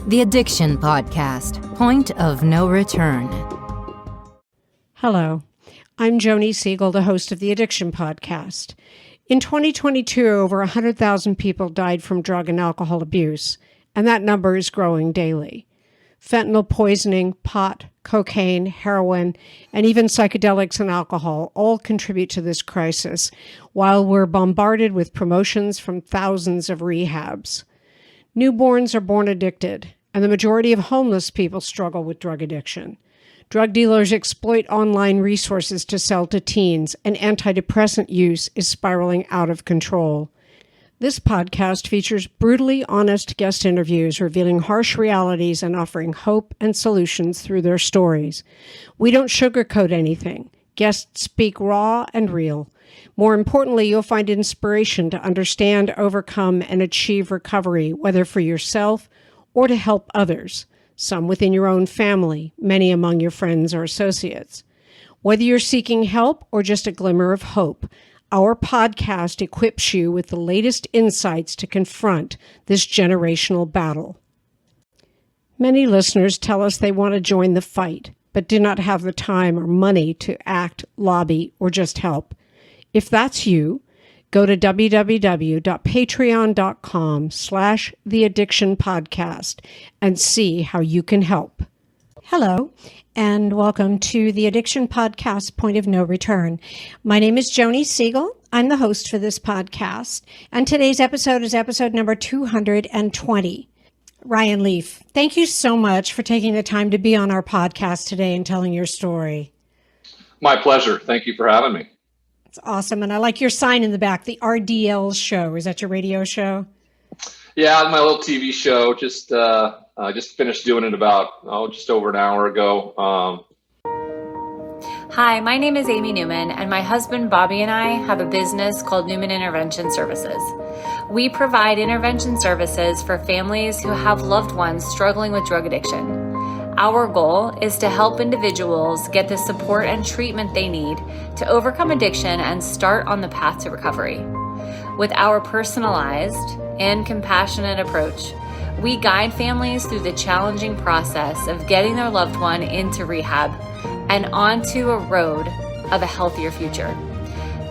The Addiction Podcast, Point of No Return. Hello, I'm Joni Siegel, the host of the Addiction Podcast. In 2022, over 100,000 people died from drug and alcohol abuse, and that number is growing daily. Fentanyl poisoning, pot, cocaine, heroin, and even psychedelics and alcohol all contribute to this crisis, while we're bombarded with promotions from thousands of rehabs. Newborns are born addicted, and the majority of homeless people struggle with drug addiction. Drug dealers exploit online resources to sell to teens, and antidepressant use is spiraling out of control. This podcast features brutally honest guest interviews revealing harsh realities and offering hope and solutions through their stories. We don't sugarcoat anything. Guests speak raw and real. More importantly, you'll find inspiration to understand, overcome, and achieve recovery, whether for yourself or to help others, some within your own family, many among your friends or associates. Whether you're seeking help or just a glimmer of hope, our podcast equips you with the latest insights to confront this generational battle. Many listeners tell us they want to join the fight, but do not have the time or money to act, lobby, or just help. If that's you, go to www.patreon.com/theaddictionpodcast and see how you can help. Hello, and welcome to the Addiction Podcast, Point of No Return. My name is Joni Siegel. I'm the host for this podcast, and today's episode is episode number 220. Ryan Leaf, thank you so much for taking the time to be on our podcast today and telling your story. My pleasure. Thank you for having me. It's awesome. And I like your sign in the back, the RDL show. Is that your radio show? Yeah, my little TV show. Just finished doing it about, just over an hour ago. Hi, my name is Amy Newman, and my husband Bobby and I have a business called Newman Intervention Services. We provide intervention services for families who have loved ones struggling with drug addiction. Our goal is to help individuals get the support and treatment they need to overcome addiction and start on the path to recovery. With our personalized and compassionate approach, we guide families through the challenging process of getting their loved one into rehab and onto a road of a healthier future.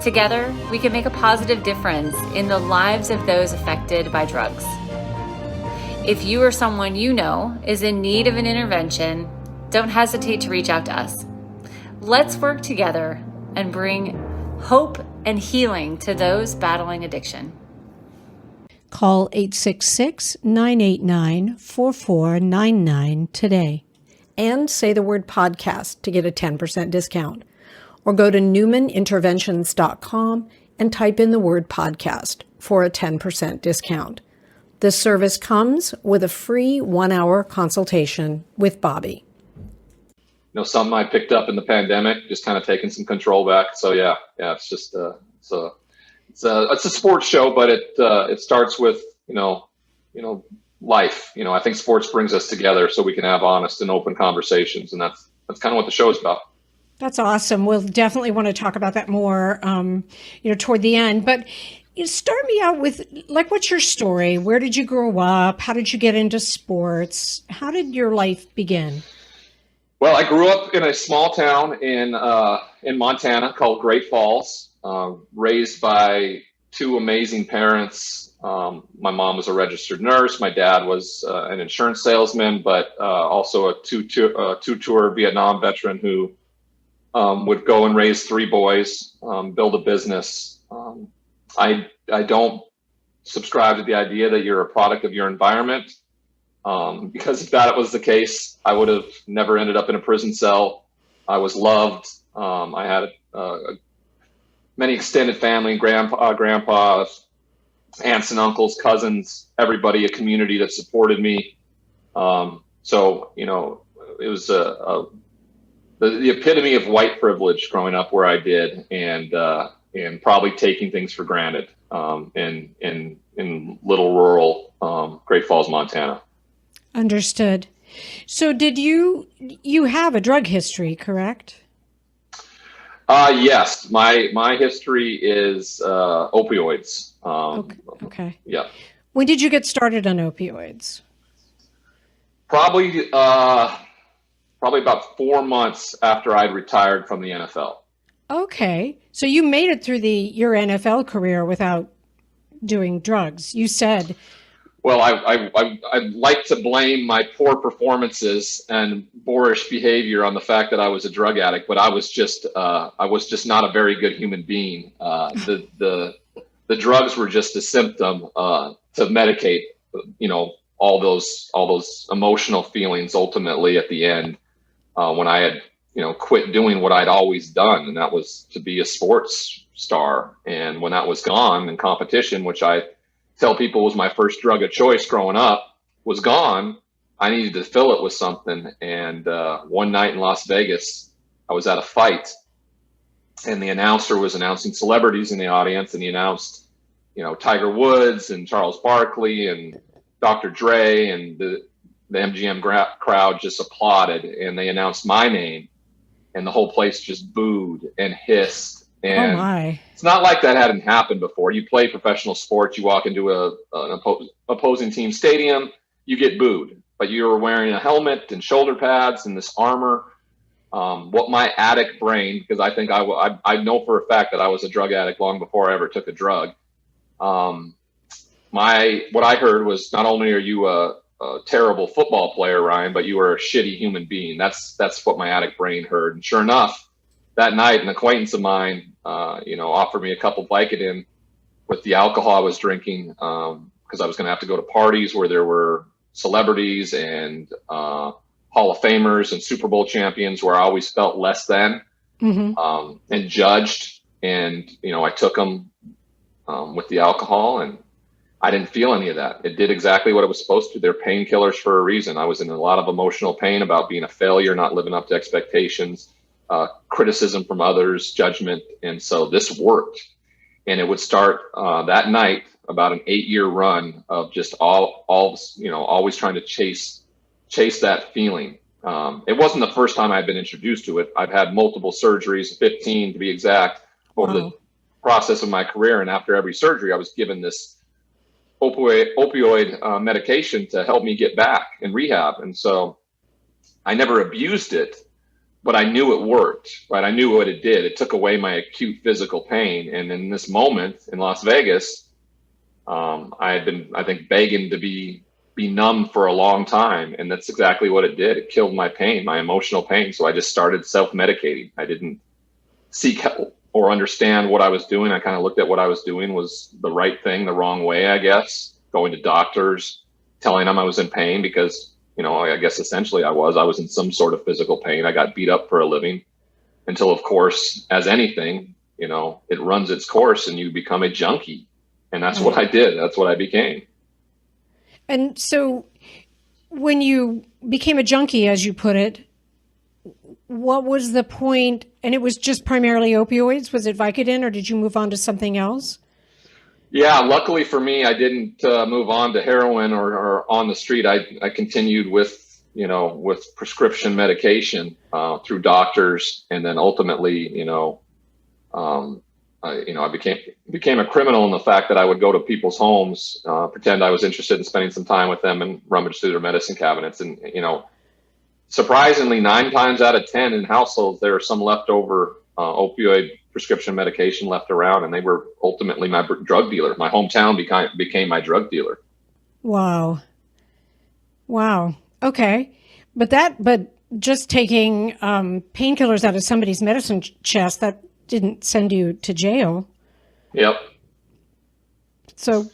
Together, we can make a positive difference in the lives of those affected by drugs. If you or someone you know is in need of an intervention, don't hesitate to reach out to us. Let's work together and bring hope and healing to those battling addiction. Call 866-989-4499 today and say the word podcast to get a 10% discount. Or go to newmaninterventions.com and type in the word podcast for a 10% discount. This service comes with a free 1-hour consultation with Bobby. Something I picked up in the pandemic, just kind of taking some control back. So yeah, it's just it's a sports show, but it starts with life. I think sports brings us together so we can have honest and open conversations, and that's kind of what the show is about. That's awesome. We'll definitely want to talk about that more, toward the end. But start me out with, what's your story? Where did you grow up? How did you get into sports? How did your life begin? Well, I grew up in a small town in Montana called Great Falls, raised by two amazing parents. My mom was a registered nurse. My dad was an insurance salesman, but also a two-tour Vietnam veteran who would go and raise 3 boys, build a business. I don't subscribe to the idea that you're a product of your environment, because if that was the case, I would have never ended up in a prison cell. I was loved. I had many extended family, grandpa, aunts and uncles, cousins, everybody, a community that supported me. It was the epitome of white privilege growing up where I did, and probably taking things for granted in little rural Great Falls, Montana. Understood. So did you have a drug history, correct? Yes. My history is opioids. Okay. Yeah. When did you get started on opioids? Probably about 4 months after I'd retired from the NFL. Okay. So you made it through your NFL career without doing drugs. You said. Well, I'd like to blame my poor performances and boorish behavior on the fact that I was a drug addict, but I was just not a very good human being. The drugs were just a symptom to medicate, all those emotional feelings ultimately at the end, when I had, quit doing what I'd always done. And that was to be a sports star. And when that was gone, and competition, which I tell people was my first drug of choice growing up, was gone, I needed to fill it with something. And one night in Las Vegas, I was at a fight, and the announcer was announcing celebrities in the audience, and he announced, Tiger Woods and Charles Barkley and Dr. Dre, and the MGM crowd just applauded, and they announced my name, and the whole place just booed and hissed. And oh my. It's not like that hadn't happened before. You play professional sports, you walk into an opposing team stadium, you get booed, but you were wearing a helmet and shoulder pads and this armor. What my addict brain, because I think I know for a fact that I was a drug addict long before I ever took a drug. What I heard was, not only are you a terrible football player, Ryan, but you are a shitty human being. That's what my addict brain heard. And sure enough, that night, an acquaintance of mine, offered me a couple Vicodin with the alcohol I was drinking, because I was going to have to go to parties where there were celebrities and Hall of Famers and Super Bowl champions, where I always felt less than, and judged. And, I took them with the alcohol, and I didn't feel any of that. It did exactly what it was supposed to. They're painkillers for a reason. I was in a lot of emotional pain about being a failure, not living up to expectations, criticism from others, judgment. And so this worked. And it would start that night, about an 8-year run of just always trying to chase that feeling. It wasn't the first time I'd been introduced to it. I've had multiple surgeries, 15 to be exact, over the process of my career. And after every surgery, I was given this opioid medication to help me get back in rehab. And so I never abused it, but I knew it worked, right? I knew what it did. It took away my acute physical pain. And in this moment in Las Vegas, I had been, I think, begging to be numb for a long time. And that's exactly what it did. It killed my pain, my emotional pain. So I just started self-medicating. I didn't seek help or understand what I was doing. I kind of looked at what I was doing was the right thing, the wrong way, I guess. Going to doctors, telling them I was in pain because, I guess essentially I was in some sort of physical pain. I got beat up for a living until, of course, as anything, it runs its course and you become a junkie. And that's what I did. That's what I became. And so when you became a junkie, as you put it, what was the point? And it was just primarily opioids. Was it Vicodin, or did you move on to something else? Yeah, luckily for me, I didn't move on to heroin or on the street. I continued with prescription medication through doctors, and then ultimately, I became a criminal in the fact that I would go to people's homes, pretend I was interested in spending some time with them, and rummage through their medicine cabinets. And surprisingly, 9 times out of 10 in households, there are some leftover opioid prescription medication left around, and they were ultimately my drug dealer. My hometown became my drug dealer. Wow. Okay. But just taking painkillers out of somebody's medicine chest, that didn't send you to jail. Yep. So.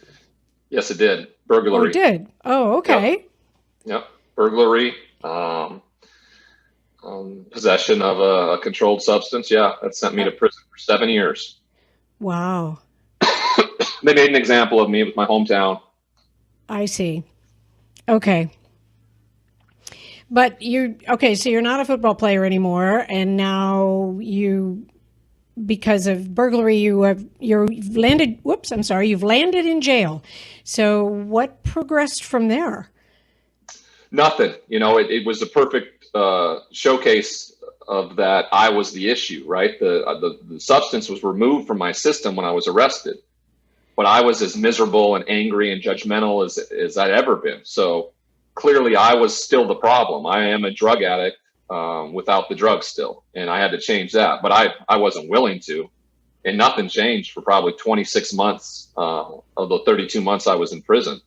Yes, it did. Burglary. Oh, it did. Oh, okay. Yep. Burglary. Possession of a controlled substance. Yeah, that sent me to prison for 7 years. Wow. They made an example of me with my hometown. I see. Okay. But so you're not a football player anymore, and now because of burglary, you've landed in jail. So what progressed from there? Nothing. It was a perfect showcase of that. I was the issue, right? The substance was removed from my system when I was arrested, but I was as miserable and angry and judgmental as I'd ever been. So clearly I was still the problem. I am a drug addict without the drugs still, and I had to change that. But I wasn't willing to, and nothing changed for probably 26 months of the 32 months I was in prison.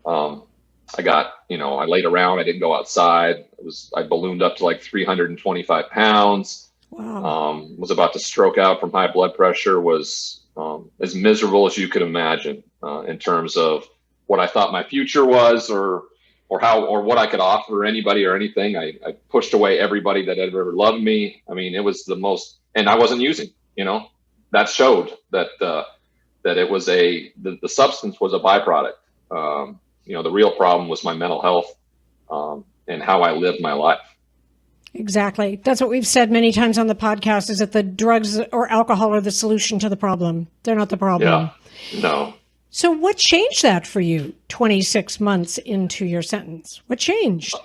I laid around. I didn't go outside. I ballooned up to like 325 pounds. Wow. Was about to stroke out from high blood pressure. Was as miserable as you could imagine in terms of what I thought my future was, or what I could offer anybody or anything. I pushed away everybody that had ever loved me. I mean, it was the most, and I wasn't using. That showed that it was the substance was a byproduct. The real problem was my mental health and how I lived my life. Exactly. That's what we've said many times on the podcast, is that the drugs or alcohol are the solution to the problem. They're not the problem. Yeah, no. So what changed that for you 26 months into your sentence? What changed?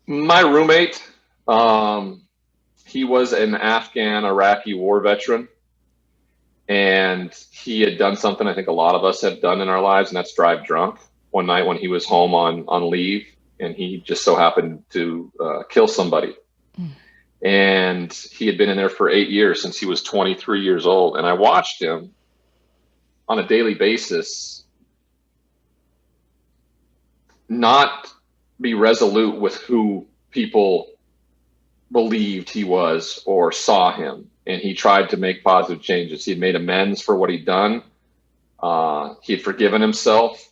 My roommate, he was an Afghan-Iraqi war veteran. And he had done something I think a lot of us have done in our lives, and that's drive drunk. One night when he was home on leave, and he just so happened to kill somebody. And he had been in there for 8 years, since he was 23 years old. And I watched him on a daily basis not be resolute with who people believed he was or saw him. And he tried to make positive changes. He had made amends for what he'd done. He had forgiven himself,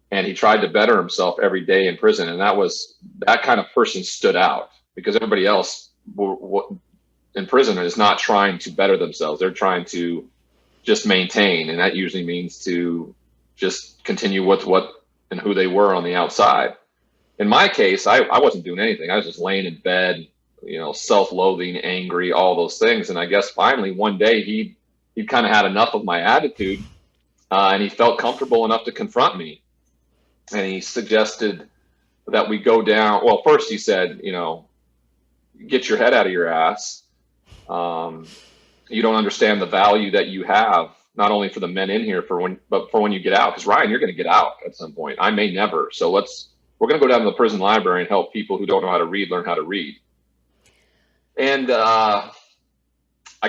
and he tried to better himself every day in prison. And that kind of person stood out, because everybody else in prison is not trying to better themselves. They're trying to just maintain. And that usually means to just continue with what and who they were on the outside. In my case, I wasn't doing anything. I was just laying in bed, self-loathing, angry, all those things. And I guess finally one day he kind of had enough of my attitude, and he felt comfortable enough to confront me. And he suggested that we go down. Well, first he said, get your head out of your ass. You don't understand the value that you have, not only for the men in here, but for when you get out. Because Ryan, you're going to get out at some point. I may never. So we're going to go down to the prison library and help people who don't know how to read learn how to read. And I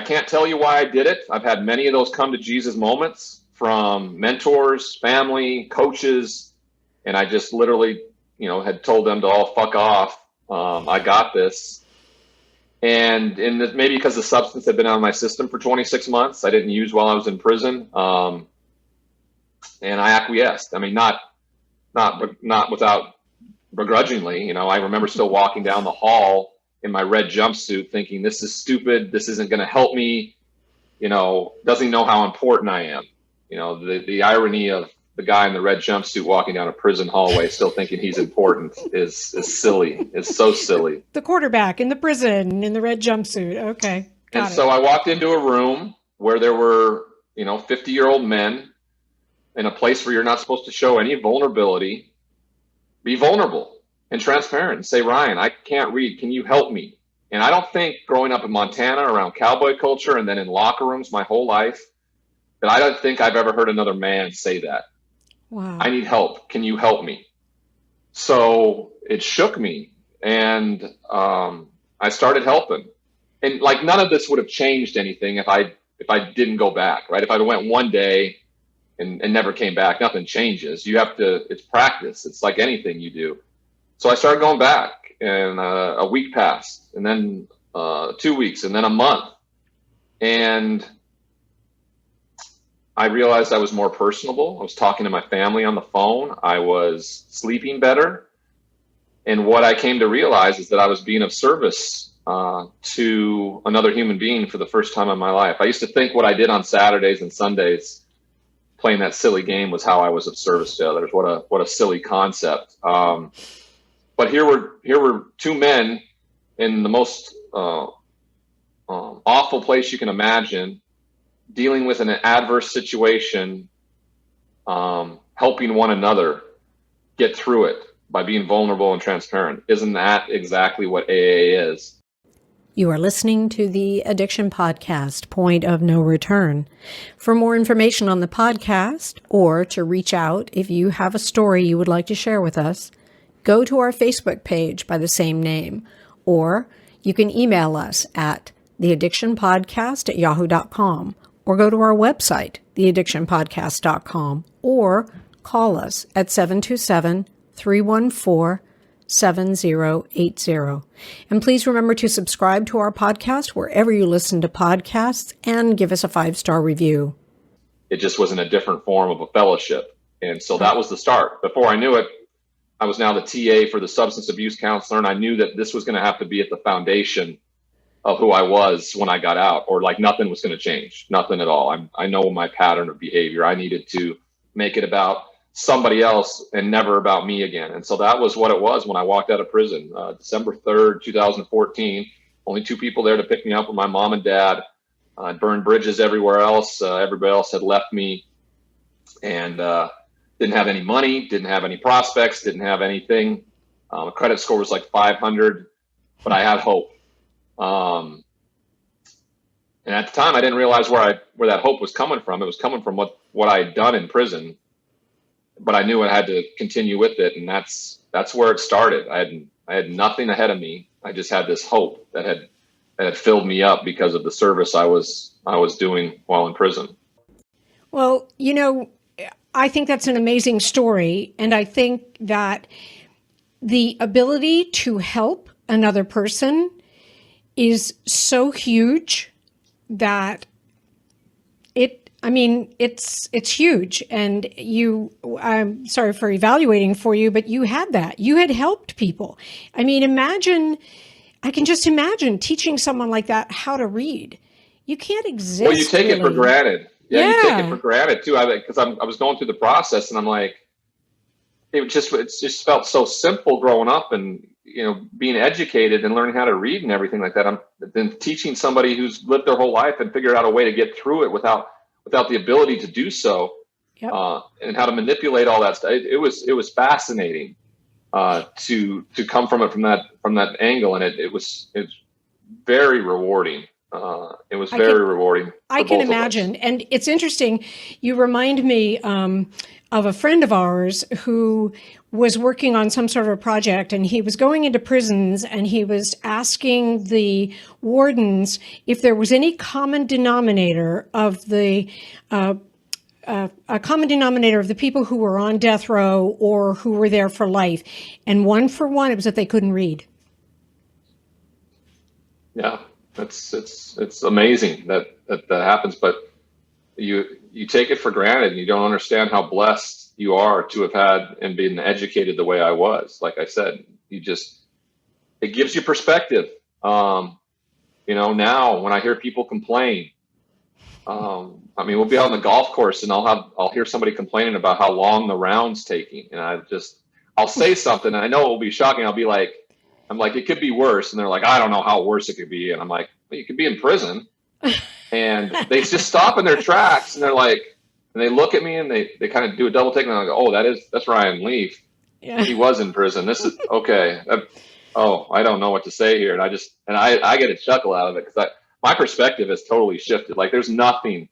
can't tell you why I did it. I've had many of those come to Jesus moments from mentors, family, coaches, and I just literally, had told them to all fuck off. I got this. And maybe because the substance had been out of my system for 26 months, I didn't use while I was in prison. And I acquiesced. I mean, not without begrudgingly. I remember still walking down the hall in my red jumpsuit thinking, this is stupid. This isn't going to help me. Doesn't he know how important I am? The irony of the guy in the red jumpsuit walking down a prison hallway still thinking he's important is silly. It's so silly. The quarterback in the prison in the red jumpsuit. Okay. Got it. So I walked into a room where there were, 50-year-old men in a place where you're not supposed to show any vulnerability. Be vulnerable and transparent and say, Ryan, I can't read. Can you help me? And I don't think growing up in Montana around cowboy culture and then in locker rooms my whole life, that I don't think I've ever heard another man say that. Wow. I need help. Can you help me? So it shook me, and I started helping. And like none of this would have changed anything if I didn't go back, right? If I went one day and never came back, nothing changes. It's practice. It's like anything you do. So I started going back, and a week passed, and then 2 weeks, and then a month. And I realized I was more personable. I was talking to my family on the phone. I was sleeping better. And what I came to realize is that I was being of service to another human being for the first time in my life. I used to think what I did on Saturdays and Sundays, playing that silly game, was how I was of service to others. What a silly concept. But here were two men in the most awful place you can imagine, dealing with an adverse situation, helping one another get through it by being vulnerable and transparent. Isn't that exactly what AA is? You are listening to the Addiction Podcast, Point of No Return. For more information on the podcast, or to reach out if you have a story you would like to share with us, go to our Facebook page by the same name, or you can email us at theaddictionpodcast@yahoo.com, or go to our website, theaddictionpodcast.com, or call us at 727-314-7080. And please remember to subscribe to our podcast wherever you listen to podcasts and give us a 5-star review. It just was in a different form of a fellowship. And so that was the start. Before I knew it, I was now the TA for the substance abuse counselor, and I knew that this was going to have to be at the foundation of who I was when I got out, or like nothing was going to change, nothing at all. I know my pattern of behavior. I needed to make it about somebody else and never about me again. And so that was what it was when I walked out of prison, December 3rd, 2014. Only 2 people there to pick me up were my mom and dad. I burned bridges everywhere else. Everybody else had left me, and didn't have any money, didn't have any prospects, didn't have anything. My credit score was like 500, but I had hope. And at the time, I didn't realize where that hope was coming from. It was coming from what I had done in prison, but I knew I had to continue with it, and that's where it started. I had nothing ahead of me. I just had this hope that had filled me up because of the service I was doing while in prison. Well, I think that's an amazing story, and I think that the ability to help another person is so huge that it's huge. And I'm sorry for evaluating for you, but you had that. You had helped people. I can just imagine teaching someone like that how to read. You can't exist. Well, you take it for granted. Yeah, you take it for Yeah. granted too. Because I was going through the process, and I'm like, it just felt so simple growing up, and being educated and learning how to read and everything like that. I'm then teaching somebody who's lived their whole life and figured out a way to get through it without the ability to do so, Yep. and how to manipulate all that stuff. It was fascinating to come from it from that angle, and it was very rewarding. It was very rewarding. I can imagine. And it's interesting. You remind me of a friend of ours who was working on some sort of a project, and he was going into prisons, and he was asking the wardens if there was any common denominator of the a common denominator of the people who were on death row or who were there for life. And one for one, it was that they couldn't read. Yeah. It's amazing that happens, but you take it for granted, and you don't understand how blessed you are to have had and been educated the way I was. Like I said, it gives you perspective. Now when I hear people complain, we'll be out on the golf course, and I'll hear somebody complaining about how long the round's taking, and I'll say something, and I know it will be shocking. I'm like, it could be worse. And they're like, I don't know how worse it could be. And I'm like, well, you could be in prison. And they just stop in their tracks, and they're like, and they look at me, and they kind of do a double take, and I go, oh, that's Ryan Leaf. Yeah. He was in prison. This is okay. I don't know what to say here. And I get a chuckle out of it, because my perspective has totally shifted. Like there's nothing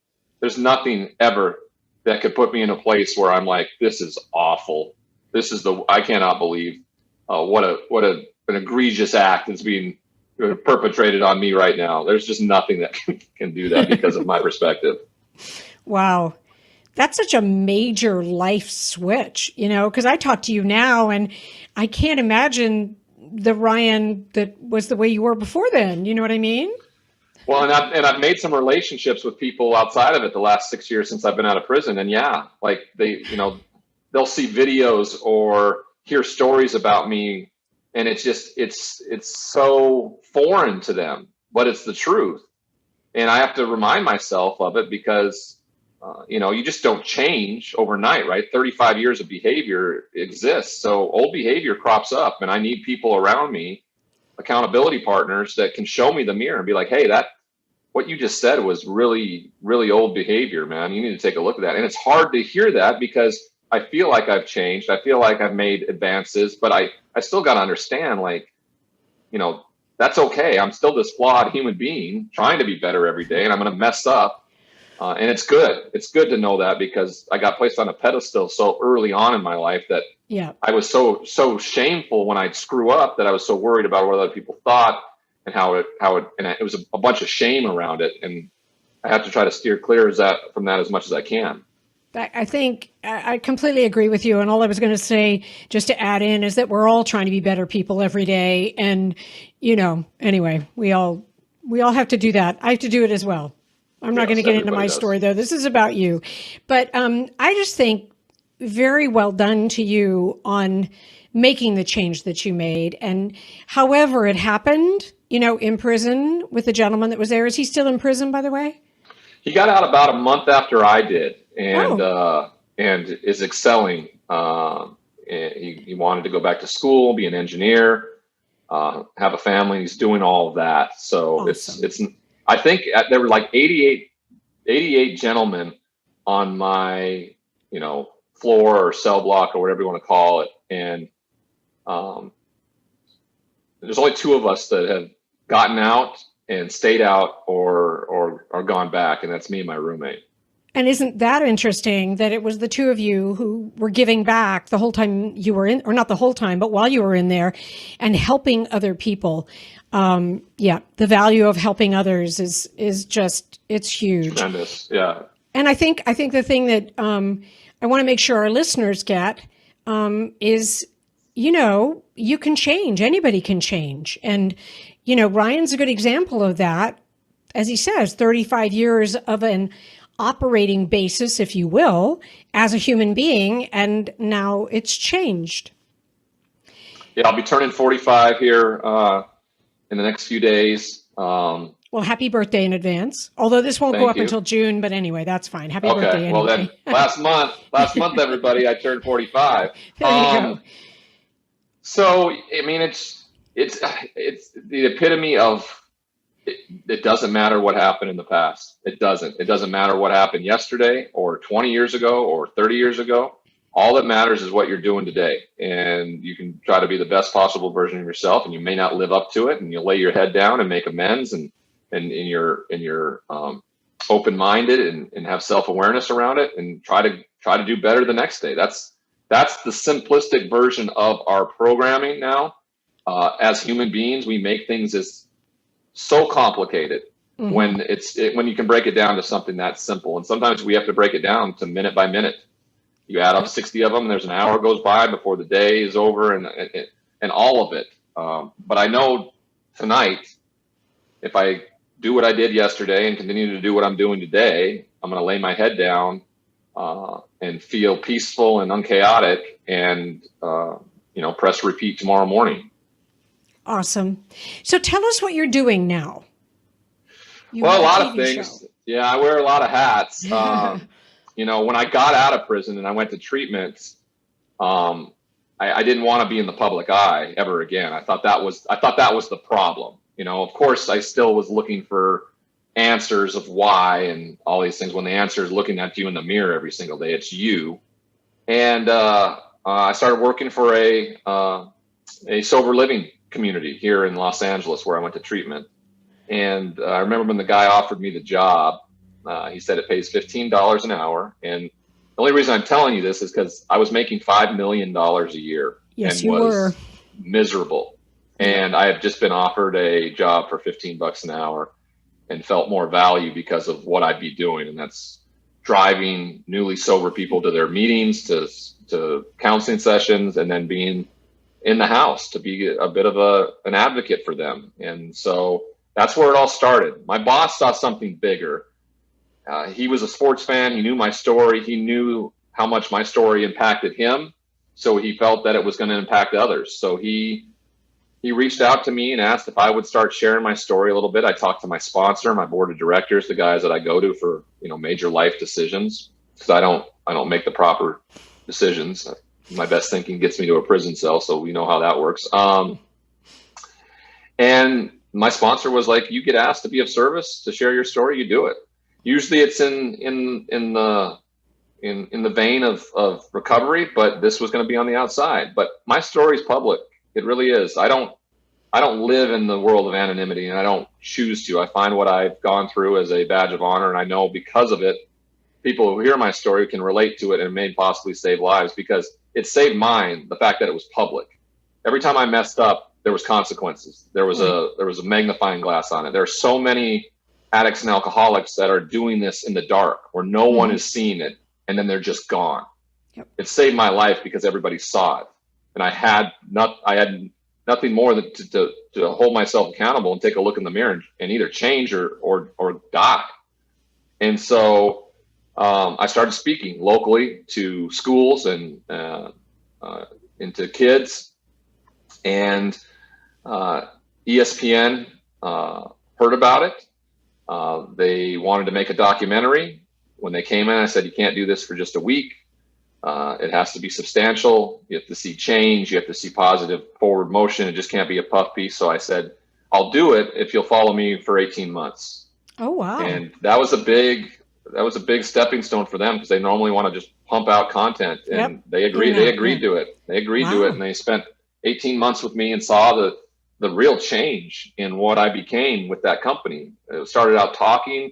ever that could put me in a place where I'm like, this is awful. I cannot believe what an egregious act is being perpetrated on me right now. There's just nothing that can do that because of my perspective. Wow. That's such a major life switch, because I talk to you now, and I can't imagine the Ryan that was the way you were before then. You know what I mean? Well, and I've made some relationships with people outside of it the last 6 years since I've been out of prison. And yeah, like they'll see videos or hear stories about me, and it's so foreign to them, but it's the truth. And I have to remind myself of it, because you just don't change overnight, right? 35 years of behavior exists. So old behavior crops up, and I need people around me, accountability partners, that can show me the mirror and be like, hey, what you just said was really, really old behavior, man. You need to take a look at that. And it's hard to hear that, because I feel like I've changed. I feel like I've made advances, but I still got to understand, that's okay. I'm still this flawed human being trying to be better every day, and I'm going to mess up. And it's good. It's good to know that, because I got placed on a pedestal so early on in my life that I was so shameful when I'd screw up, that I was so worried about what other people thought and it was a bunch of shame around it. And I have to try to steer clear from that as much as I can. I think I completely agree with you. And all I was going to say, just to add in, is that we're all trying to be better people every day. And, anyway, we all have to do that. I have to do it as well. I'm not going to get into my story, though. This is about you. But I just think very well done to you on making the change that you made. And however it happened, in prison with the gentleman that was there. Is he still in prison, by the way? He got out about a month after I did, and is excelling. And he wanted to go back to school, be an engineer, have a family. He's doing all of that. So awesome. I think there were like 88 gentlemen on my, floor or cell block or whatever you want to call it. And there's only 2 of us that have gotten out and stayed out or gone back. And that's me and my roommate. And isn't that interesting that it was the 2 of you who were giving back the whole time you were in, or not the whole time, but while you were in there, and helping other people? The value of helping others is just, it's huge. Tremendous. Yeah. And I think the thing that I want to make sure our listeners get is, you can change. Anybody can change. And, Ryan's a good example of that. As he says, 35 years of an operating basis, if you will, as a human being. And now it's changed. Yeah, I'll be turning 45 here in the next few days. Well, happy birthday in advance. Although this won't go up until June, but anyway, that's fine. Happy birthday. Well, then last month, everybody, I turned 45. There you go. So, I mean, it's the epitome of it doesn't matter what happened in the past. It doesn't matter what happened yesterday or 20 years ago or 30 years ago. All that matters is what you're doing today. And you can try to be the best possible version of yourself, and you may not live up to it, and you'll lay your head down and make amends and you're open-minded and have self-awareness around it, and try to do better the next day. That's the simplistic version of our programming now. As human beings, we make things as so complicated when you can break it down to something that simple. And sometimes we have to break it down to minute by minute. You add up 60 of them, and there's an hour goes by before the day is over, and all of it. But I know tonight, if I do what I did yesterday and continue to do what I'm doing today, I'm going to lay my head down and feel peaceful and unchaotic, and press repeat tomorrow morning. Awesome. So tell us what you're doing now. A lot of things. Show. Yeah, I wear a lot of hats. When I got out of prison and I went to treatment, I didn't want to be in the public eye ever again. I thought that was the problem. Of course, I still was looking for answers of why and all these things. When the answer is looking at you in the mirror every single day, it's you. And I started working for a sober living community here in Los Angeles, where I went to treatment. And I remember when the guy offered me the job, he said it pays $15 an hour. And the only reason I'm telling you this is because I was making $5 million a year. Yes, and you was were miserable. And I have just been offered a job for $15 an hour and felt more value because of what I'd be doing. And that's driving newly sober people to their meetings, to counseling sessions, and then being in the house to be a bit of an advocate for them. And so that's where it all started. My boss saw something bigger. He was a sports fan. He knew my story. He knew how much my story impacted him. So he felt that it was going to impact others. So he reached out to me and asked if I would start sharing my story a little bit. I talked to my sponsor, my board of directors, the guys that I go to for, major life decisions, because I don't make the proper decisions. My best thinking gets me to a prison cell, so we know how that works. And my sponsor was like, you get asked to be of service, to share your story, you do it. Usually it's in the vein of recovery, but this was going to be on the outside. But my story is public. It really is. I don't I don't live in the world of anonymity, and I don't choose to. I find what I've gone through as a badge of honor, and I know because of it, people who hear my story can relate to it and may possibly save lives, because it saved mine, the fact that it was public. Every time I messed up, there was consequences. There was a magnifying glass on it. There are so many addicts and alcoholics that are doing this in the dark where no one is seeing it, and then they're just gone. Yep. It saved my life because everybody saw it, and I had nothing more than to hold myself accountable and take a look in the mirror and either change or die. And so I started speaking locally to schools and into kids, and ESPN heard about it. They wanted to make a documentary. When they came in, I said, you can't do this for just a week. It has to be substantial. You have to see change. You have to see positive forward motion. It just can't be a puff piece. So I said, I'll do it if you'll follow me for 18 months. Oh, wow. And that was a big stepping stone for them, because they normally want to just pump out content, and they agreed to it. They agreed to it, and they spent 18 months with me and saw the real change in what I became with that company. It started out talking.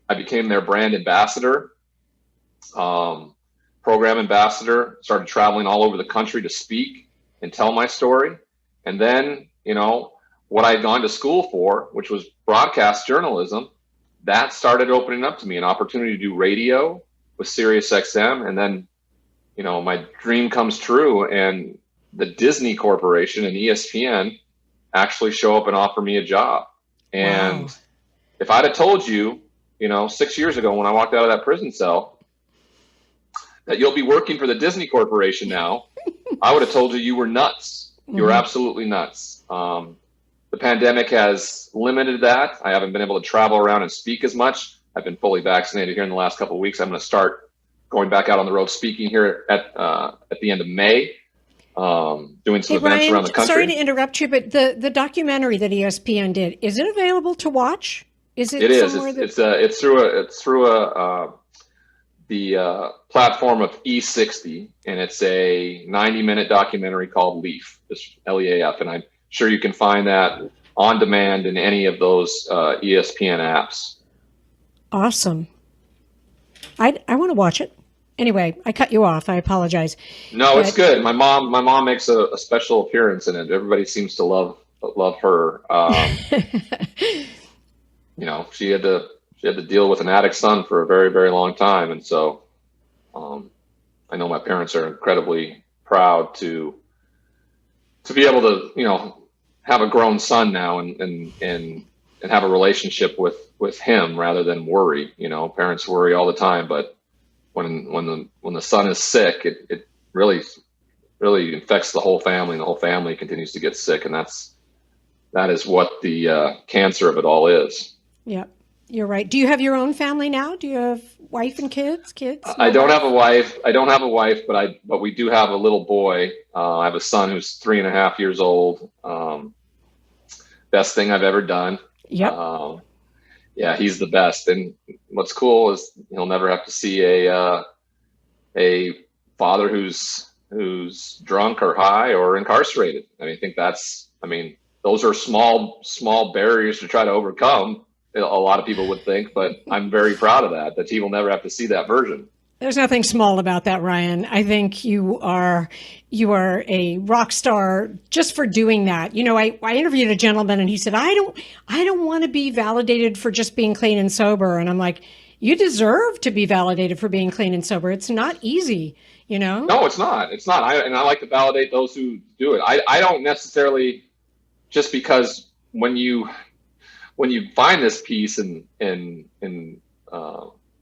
I became their brand ambassador, program ambassador, started traveling all over the country to speak and tell my story. And then, what I had gone to school for, which was broadcast journalism, that started opening up to me an opportunity to do radio with Sirius XM. And then, my dream comes true, and the Disney Corporation and ESPN actually show up and offer me a job. And if I'd have told you, 6 years ago when I walked out of that prison cell, that you'll be working for the Disney Corporation now, I would have told you were nuts. You were absolutely nuts. The pandemic has limited that. I haven't been able to travel around and speak as much. I've been fully vaccinated here in the last couple of weeks. I'm going to start going back out on the road speaking here at the end of May, doing some events around the country. Sorry to interrupt you, but the documentary that ESPN did, is it available to watch? Is it? It is. It's through the platform of E60, and it's a 90-minute documentary called Leaf, LEAF, and I'm sure you can find that on demand in any of those ESPN apps. Awesome. I want to watch it. Anyway, I cut you off. I apologize. No, it's good. My mom makes a special appearance in it. Everybody seems to love her. She had to deal with an addict son for a very, very long time, and so I know my parents are incredibly proud to be able to have a grown son now and have a relationship with him rather than worry. Parents worry all the time, but when the son is sick, it really infects the whole family, and the whole family continues to get sick, and that is what the cancer of it all is. Yeah, you're right. Do you have your own family now? Do you have wife and kids? I don't have a wife. But we do have a little boy. I have a son who's 3.5 years old. Best thing I've ever done. Yep. Yeah, he's the best. And what's cool is he'll never have to see a father who's drunk or high or incarcerated. I think those are small barriers to try to overcome. A lot of people would think, but I'm very proud of that he will never have to see that version. There's nothing small about that, Ryan. I think you are a rock star just for doing that. I interviewed a gentleman, and he said, I don't want to be validated for just being clean and sober. And I'm like, you deserve to be validated for being clean and sober. It's not easy, No, it's not. It's not. I like to validate those who do it. I don't necessarily, just because when you find this peace and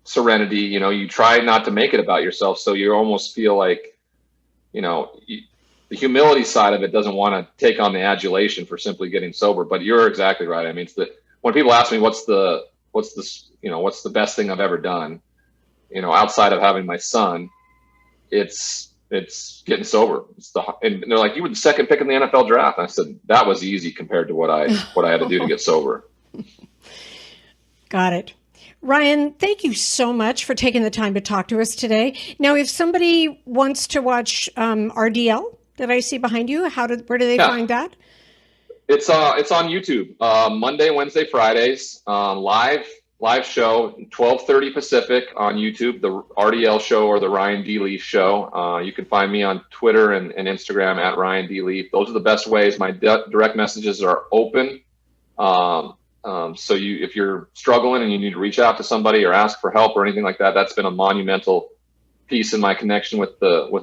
serenity, you try not to make it about yourself. So you almost feel like, the humility side of it doesn't want to take on the adulation for simply getting sober. But you're exactly right. When people ask me what's the best thing I've ever done, outside of having my son, it's getting sober. And they're like, you were the second pick in the NFL draft. And I said, that was easy compared to what I had to do to get sober. Got it. Ryan, thank you so much for taking the time to talk to us today. Now, if somebody wants to watch RDL that I see behind you, where do they find that? It's on YouTube, Monday, Wednesday, Fridays, live show, 12:30 Pacific on YouTube, the RDL show or the Ryan D. Leaf show. You can find me on Twitter and Instagram at Ryan D. Leaf. Those are the best ways. My direct messages are open. So if you're struggling and you need to reach out to somebody or ask for help or anything like that, that's been a monumental piece in my connection with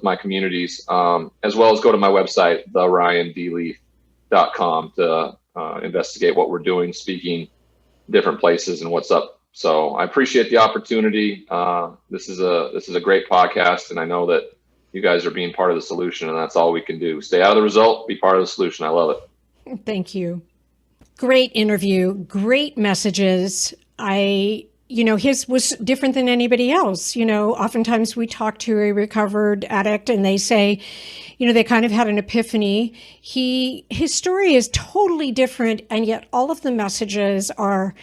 my communities, as well as go to my website, theryandleaf.com, to investigate what we're doing, speaking different places and what's up. So I appreciate the opportunity. This is a great podcast, and I know that you guys are being part of the solution, and that's all we can do. Stay out of the result, be part of the solution. I love it. Thank you. Great interview, great messages. His was different than anybody else. Oftentimes we talk to a recovered addict and they say, they kind of had an epiphany. His story is totally different, and yet all of the messages are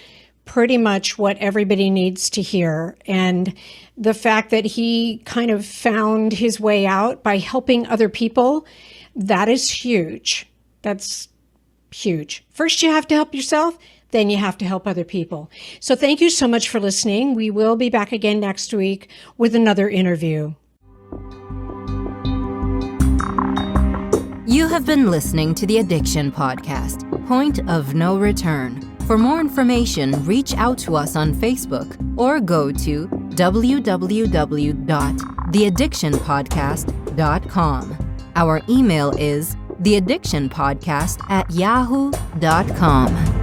pretty much what everybody needs to hear. And the fact that he kind of found his way out by helping other people, that is huge. That's huge. First, you have to help yourself, then you have to help other people. So thank you so much for listening. We will be back again next week with another interview. You have been listening to the Addiction Podcast, Point of No Return. For more information, reach out to us on Facebook or go to www.theaddictionpodcast.com. Our email is theaddictionpodcast@yahoo.com.